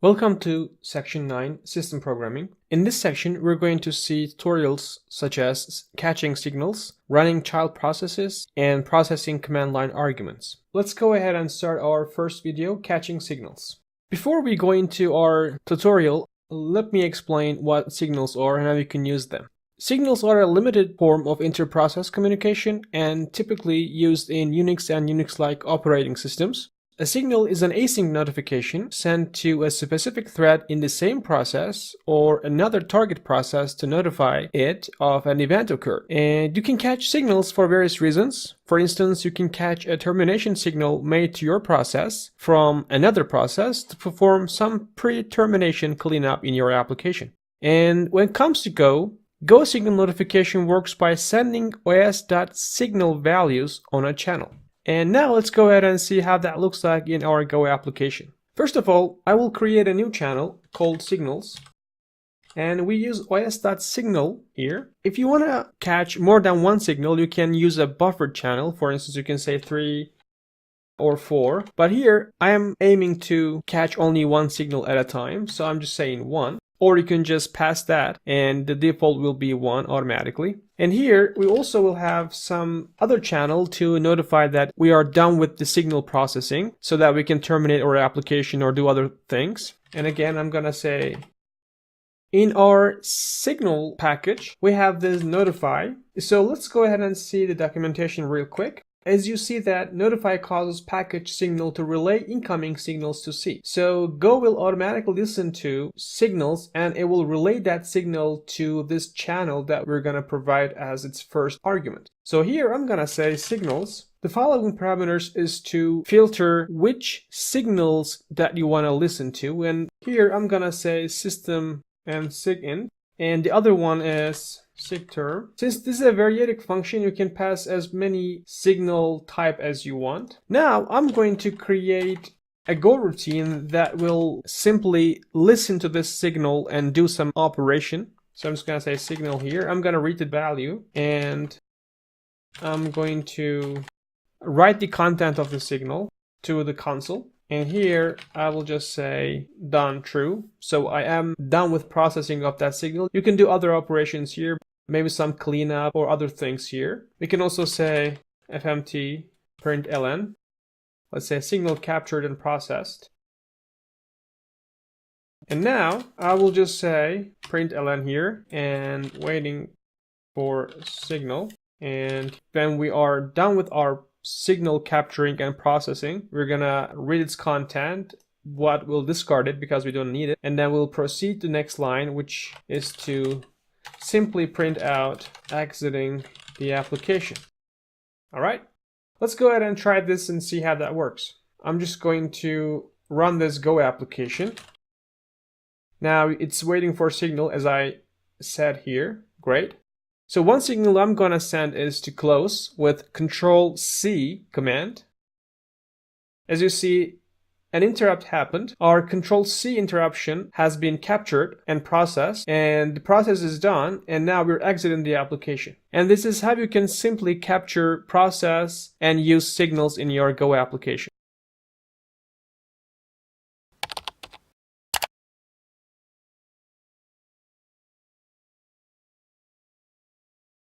Welcome to Section 9, System Programming. In this section, we're going to see tutorials such as catching signals, running child processes, and processing command line arguments. Let's go ahead and start our first video, catching signals. Before we go into our tutorial, let me explain what signals are and how you can use them. Signals are a limited form of inter-process communication and typically used in Unix and Unix-like operating systems. A signal is an async notification sent to a specific thread in the same process or another target process to notify it of an event occurred. And you can catch signals for various reasons. For instance, you can catch a termination signal made to your process from another process to perform some pre-termination cleanup in your application. And when it comes to Go signal notification works by sending os.signal values on a channel. And now let's go ahead and see how that looks like in our Go application. First of all, I will create a new channel called signals. And we use os.signal here. If you want to catch more than one signal, you can use a buffered channel. For instance, you can say 3 or 4. But here I am aiming to catch only one signal at a time. So I'm just saying 1. Or you can just pass that and the default will be 1 automatically. And here we also will have some other channel to notify that we are done with the signal processing so that we can terminate our application or do other things. And again, I'm gonna say in our signal package, we have this notify. So let's go ahead and see the documentation real quick. As you see that notify causes package signal to relay incoming signals to C. So Go will automatically listen to signals and it will relay that signal to this channel that we're going to provide as its first argument. So here I'm going to say signals. The following parameters is to filter which signals that you want to listen to. And here I'm going to say system and sigint. And the other one is sigterm. Since this is a variadic function, you can pass as many signal type as you want. Now I'm going to create a Go routine that will simply listen to this signal and do some operation. So I'm just going to say signal here. I'm going to read the value and I'm going to write the content of the signal to the console. And here I will just say done true. So I am done with processing of that signal. You can do other operations here, maybe some cleanup or other things here. We can also say fmt println. Let's say signal captured and processed. And now I will just say println here and waiting for signal. And when we are done with our signal capturing and processing, we're gonna read its content, what we'll discard it because we don't need it, and then we'll proceed to the next line, which is to simply print out exiting the application. All right, let's go ahead and try this and see how that works. I'm just going to run this Go application. Now it's waiting for signal as I said here. Great. So one signal I'm going to send is to close with Control-C command. As you see, an interrupt happened. Our Control-C interruption has been captured and processed, and the process is done, and now we're exiting the application. And this is how you can simply capture, process, and use signals in your Go application.